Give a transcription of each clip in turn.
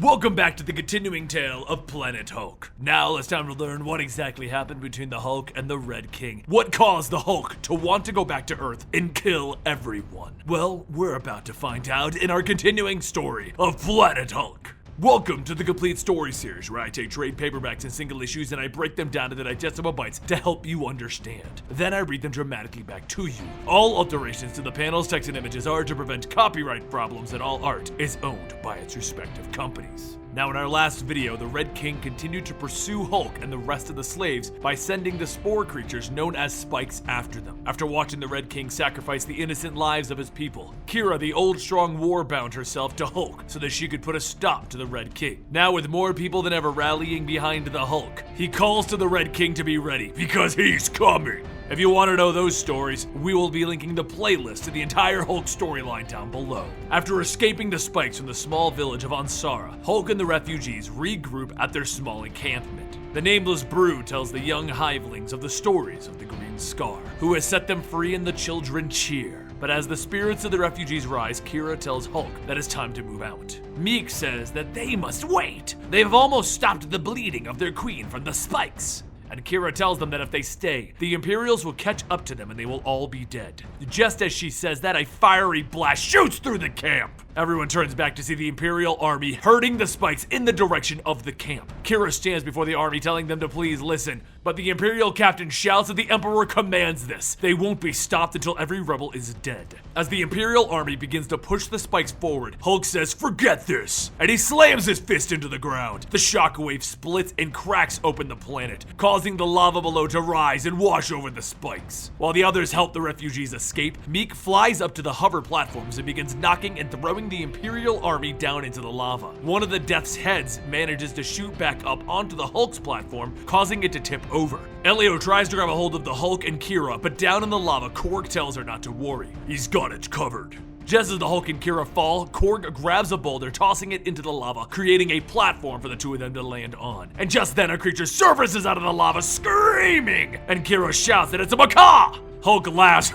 Welcome back to the continuing tale of Planet Hulk. Now it's time to learn what exactly happened between the Hulk and the Red King. What caused the Hulk to want to go back to Earth and kill everyone? Well, we're about to find out in our continuing story of Planet Hulk. Welcome to the complete story series, where I take trade paperbacks and single issues and I break them down into digestible bites to help you understand. Then I read them dramatically back to you. All alterations to the panels, text, and images are to prevent copyright problems, and all art is owned by its respective companies. Now, in our last video, the Red King continued to pursue Hulk and the rest of the slaves by sending the spore creatures known as spikes after them. After watching the Red King sacrifice the innocent lives of his people, Kira, the old strong war, bound herself to Hulk so that she could put a stop to the Red King. Now, with more people than ever rallying behind the Hulk, he calls to the Red King to be ready because he's coming. If you want to know those stories, we will be linking the playlist to the entire Hulk storyline down below. After escaping the spikes from the small village of Ansara, Hulk and the refugees regroup at their small encampment. The nameless brood tells the young hivelings of the stories of the Green Scar, who has set them free, and the children cheer. But as the spirits of the refugees rise, Kira tells Hulk that it's time to move out. Meek says that they must wait. They've almost stopped the bleeding of their queen from the spikes. And Kira tells them that if they stay, the Imperials will catch up to them and they will all be dead. Just as she says that, a fiery blast shoots through the camp. Everyone turns back to see the Imperial army herding the spikes in the direction of the camp. Kira stands before the army telling them to please listen, but the Imperial captain shouts that the Emperor commands this. They won't be stopped until every rebel is dead. As the Imperial army begins to push the spikes forward, Hulk says, "Forget this," and he slams his fist into the ground. The shockwave splits and cracks open the planet, causing the lava below to rise and wash over the spikes. While the others help the refugees escape, Meek flies up to the hover platforms and begins knocking and throwing the Imperial army down into the lava. One of the Death's heads manages to shoot back up onto the Hulk's platform, causing it to tip over. Elio tries to grab a hold of the Hulk and Kira, but down in the lava, Korg tells her not to worry. He's got it covered. Just as the Hulk and Kira fall, Korg grabs a boulder, tossing it into the lava, creating a platform for the two of them to land on. And just then, a creature surfaces out of the lava, screaming! And Kira shouts that it's a macaw! Hulk laughs.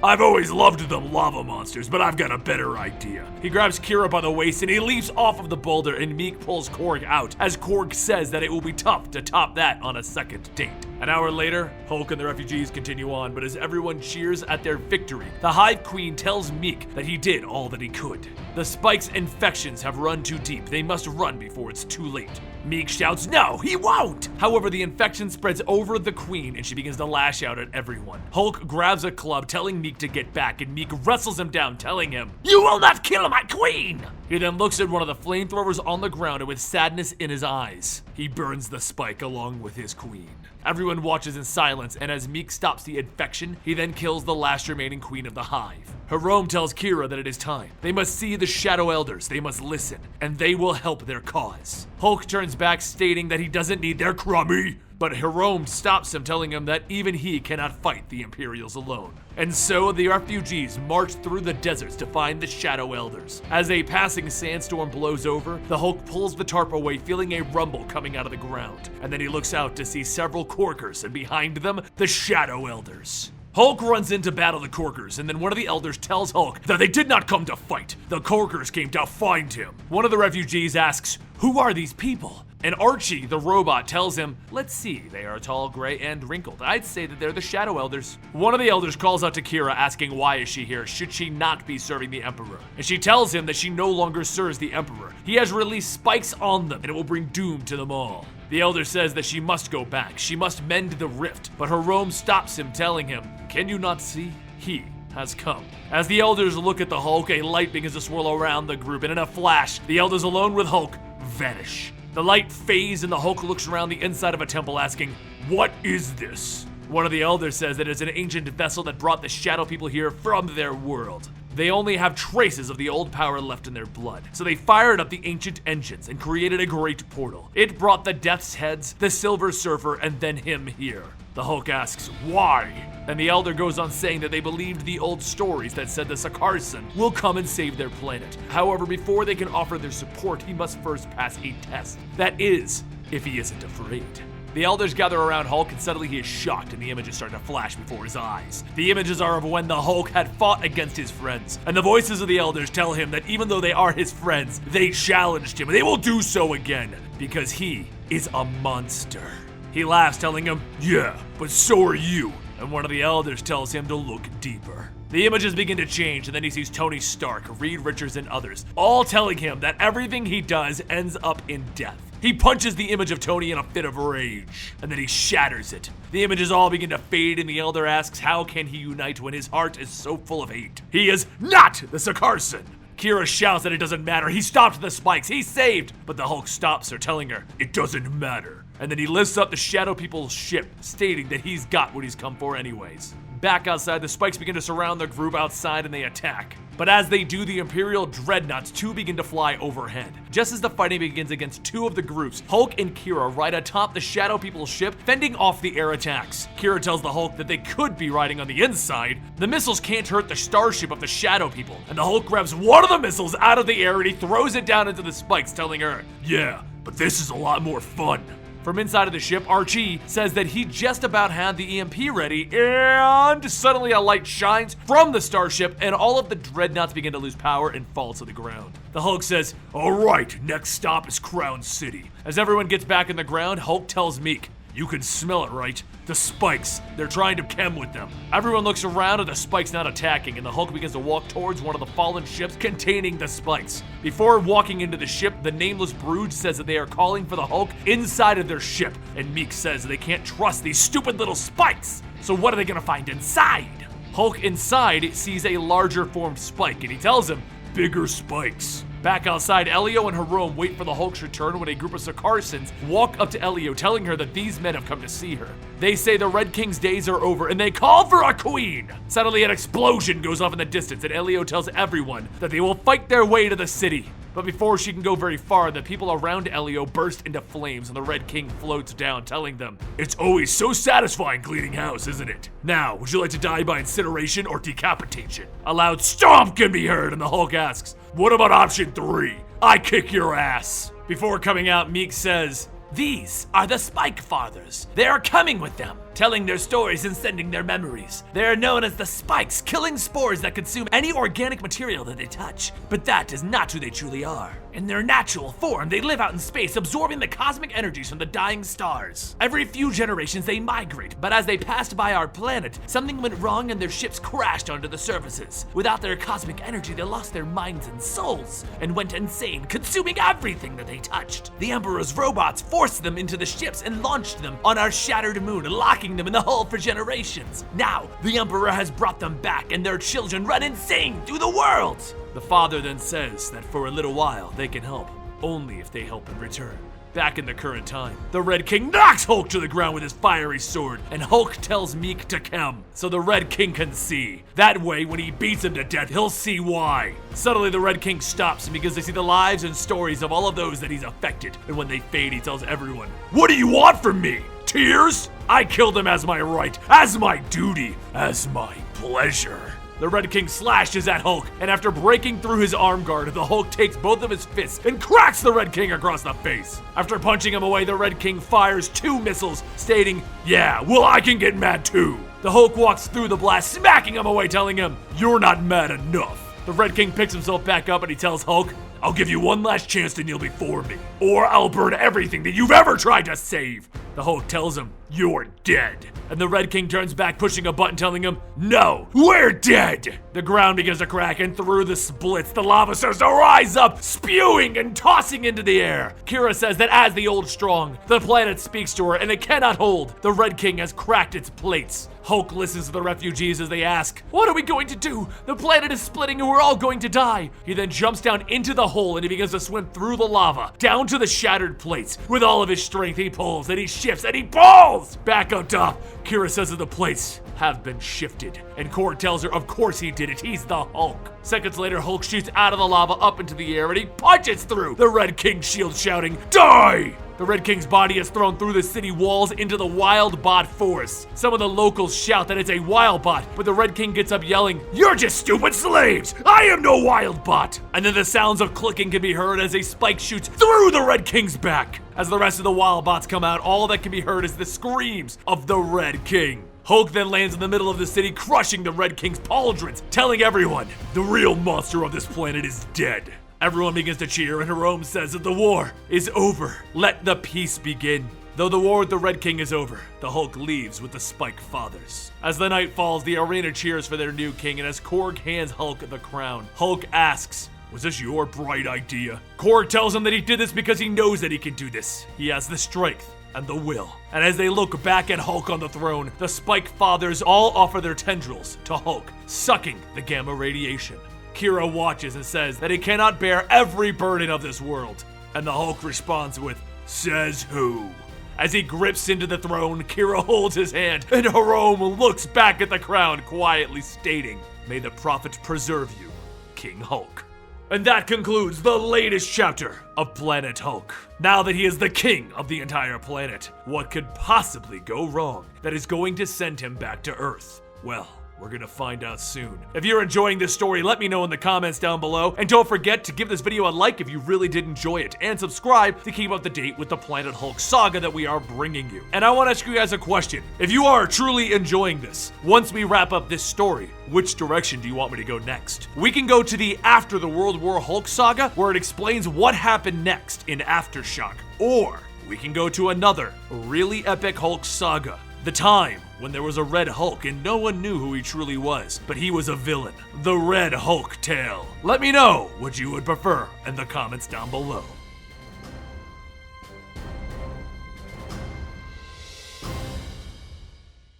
I've always loved them lava monsters, but I've got a better idea. He grabs Kira by the waist and he leaps off of the boulder, and Meek pulls Korg out, as Korg says that it will be tough to top that on a second date. An hour later, Hulk and the refugees continue on, but as everyone cheers at their victory, the Hive Queen tells Meek that he did all that he could. The spike's infections have run too deep. They must run before it's too late. Meek shouts, "No, he won't!" However, the infection spreads over the Queen and she begins to lash out at everyone. Hulk grabs a club, telling Meek to get back, and Meek wrestles him down, telling him, "You will not kill my queen!" He then looks at one of the flamethrowers on the ground, and with sadness in his eyes, he burns the spike along with his queen. Everyone watches in silence, and as Meek stops the infection, he then kills the last remaining queen of the Hive. Jerome tells Kira that it is time. They must see the Shadow Elders, they must listen, and they will help their cause. Hulk turns back, stating that he doesn't need their crummy, but Jerome stops him, telling him that even he cannot fight the Imperials alone. And so the refugees march through the deserts to find the Shadow Elders. As a passing sandstorm blows over, the Hulk pulls the tarp away, feeling a rumble coming out of the ground. And then he looks out to see several Corkers, and behind them, the Shadow Elders. Hulk runs in to battle the Corkers, and then one of the elders tells Hulk that they did not come to fight. The Corkers came to find him. One of the refugees asks, "Who are these people?" And Archie, the robot, tells him, "Let's see, they are tall, gray, and wrinkled. I'd say that they're the Shadow Elders." One of the elders calls out to Kira, asking why is she here, should she not be serving the Emperor? And she tells him that she no longer serves the Emperor. He has released spikes on them, and it will bring doom to them all. The elder says that she must go back, she must mend the rift, but Jerome stops him, telling him, "Can you not see? He has come." As the elders look at the Hulk, a light begins to swirl around the group, and in a flash, the elders alone with Hulk vanish. The light fades and the Hulk looks around the inside of a temple, asking, "What is this?" One of the elders says that it's an ancient vessel that brought the Shadow people here from their world. They only have traces of the old power left in their blood, so they fired up the ancient engines and created a great portal. It brought the Death's Heads, the Silver Surfer, and then him here. The Hulk asks, "Why?" And the elder goes on saying that they believed the old stories that said the Sakarsan will come and save their planet. However, before they can offer their support, he must first pass a test. That is, if he isn't afraid. The elders gather around Hulk and suddenly he is shocked and the images start to flash before his eyes. The images are of when the Hulk had fought against his friends, and the voices of the elders tell him that even though they are his friends, they challenged him and they will do so again because he is a monster. He laughs, telling him, "Yeah, but so are you." And one of the elders tells him to look deeper. The images begin to change, and then he sees Tony Stark, Reed Richards, and others, all telling him that everything he does ends up in death. He punches the image of Tony in a fit of rage, and then he shatters it. The images all begin to fade, and the Elder asks how can he unite when his heart is so full of hate. He is not the Sakarsan! Kira shouts that it doesn't matter, he stopped the spikes, he's saved! But the Hulk stops her, telling her, it doesn't matter. And then he lifts up the Shadow People's ship, stating that he's got what he's come for anyways. Back outside, the spikes begin to surround the group outside and they attack. But as they do, the Imperial Dreadnoughts too begin to fly overhead. Just as the fighting begins against two of the groups, Hulk and Kira ride atop the Shadow People's ship, fending off the air attacks. Kira tells the Hulk that they could be riding on the inside. The missiles can't hurt the starship of the Shadow People, and the Hulk grabs one of the missiles out of the air and he throws it down into the spikes, telling her, "Yeah, but this is a lot more fun." From inside of the ship, Archie says that he just about had the EMP ready, and suddenly a light shines from the starship and all of the dreadnoughts begin to lose power and fall to the ground. The Hulk says, "All right, next stop is Crown City." As everyone gets back in the ground, Hulk tells Meek, "You can smell it, right? The spikes. They're trying to chem with them." Everyone looks around at the spikes not attacking, and the Hulk begins to walk towards one of the fallen ships containing the spikes. Before walking into the ship, the Nameless Brood says that they are calling for the Hulk inside of their ship, and Meek says they can't trust these stupid little spikes. So what are they gonna find inside? Hulk inside sees a larger formed spike, and he tells him, "Bigger spikes." Back outside, Elio and Jerome wait for the Hulk's return when a group of Sakarsans walk up to Elio, telling her that these men have come to see her. They say the Red King's days are over and they call for a queen! Suddenly an explosion goes off in the distance and Elio tells everyone that they will fight their way to the city. But before she can go very far, the people around Elio burst into flames and the Red King floats down, telling them, "It's always so satisfying cleaning house, isn't it? Now, would you like to die by incineration or decapitation?" A loud stomp can be heard and the Hulk asks, "What about option 3? I kick your ass." Before coming out, Meek says, "These are the Spike Fathers. They are coming with them, telling their stories and sending their memories. They are known as the Spikes, killing spores that consume any organic material that they touch. But that is not who they truly are. In their natural form, they live out in space, absorbing the cosmic energies from the dying stars. Every few generations they migrate, but as they passed by our planet, something went wrong and their ships crashed onto the surfaces. Without their cosmic energy, they lost their minds and souls, and went insane, consuming everything that they touched. The Emperor's robots forced them into the ships and launched them on our shattered moon, locking them in the hull for generations. Now, the Emperor has brought them back, and their children run insane through the world." The father then says that for a little while they can help, only if they help in return. Back in the current time, the Red King knocks Hulk to the ground with his fiery sword, and Hulk tells Meek to chem, so the Red King can see. That way, when he beats him to death, he'll see why. Suddenly, the Red King stops and begins to see the lives and stories of all of those that he's affected, and when they fade, he tells everyone, "What do you want from me? Tears? I killed them as my right, as my duty, as my pleasure." The Red King slashes at Hulk, and after breaking through his arm guard, the Hulk takes both of his fists and cracks the Red King across the face. After punching him away, the Red King fires 2 missiles, stating, "Yeah, well, I can get mad too." The Hulk walks through the blast, smacking him away, telling him, "You're not mad enough." The Red King picks himself back up and he tells Hulk, "I'll give you one last chance to kneel before me, or I'll burn everything that you've ever tried to save." The Hulk tells him, "You're dead." And the Red King turns back, pushing a button, telling him, "No, we're dead." The ground begins to crack, and through the splits, the lava starts to rise up, spewing and tossing into the air. Kira says that as the old strong, the planet speaks to her, and it cannot hold. The Red King has cracked its plates. Hulk listens to the refugees as they ask, "What are we going to do? The planet is splitting and we're all going to die." He then jumps down into the hole and he begins to swim through the lava, down to the shattered plates. With all of his strength, he pulls and he shifts and he pulls! Back on top, Kira says that the plates have been shifted. And Cord tells her, of course he did it, he's the Hulk. Seconds later, Hulk shoots out of the lava up into the air and he punches through the Red King's shield, shouting, "Die!" The Red King's body is thrown through the city walls into the Wild Bot forest. Some of the locals shout that it's a Wild Bot, but the Red King gets up yelling, "You're just stupid slaves! I am no Wild Bot!" And then the sounds of clicking can be heard as a spike shoots through the Red King's back. As the rest of the wild bots come out, all that can be heard is the screams of the Red King. Hulk then lands in the middle of the city, crushing the Red King's pauldrons, telling everyone, the real monster of this planet is dead. Everyone begins to cheer, and Jerome says that the war is over. Let the peace begin. Though the war with the Red King is over, the Hulk leaves with the Spike Fathers. As the night falls, the arena cheers for their new king, and as Korg hands Hulk the crown, Hulk asks, was this your bright idea? Korg tells him that he did this because he knows that he can do this. He has the strength and the will. And as they look back at Hulk on the throne, the Spike Fathers all offer their tendrils to Hulk, sucking the gamma radiation. Kira watches and says that he cannot bear every burden of this world. And the Hulk responds with, says who? As he grips into the throne, Kira holds his hand, and Jerome looks back at the crown, quietly stating, may the prophet preserve you, King Hulk. And that concludes the latest chapter of Planet Hulk. Now that he is the king of the entire planet, what could possibly go wrong that is going to send him back to Earth? Well, we're gonna find out soon. If you're enjoying this story, let me know in the comments down below. And don't forget to give this video a like if you really did enjoy it. And subscribe to keep up to date with the Planet Hulk saga that we are bringing you. And I want to ask you guys a question. If you are truly enjoying this, once we wrap up this story, which direction do you want me to go next? We can go to the After the World War Hulk saga, where it explains what happened next in Aftershock. Or we can go to another really epic Hulk saga. The time when there was a Red Hulk and no one knew who he truly was, but he was a villain. The Red Hulk tale. Let me know what you would prefer in the comments down below.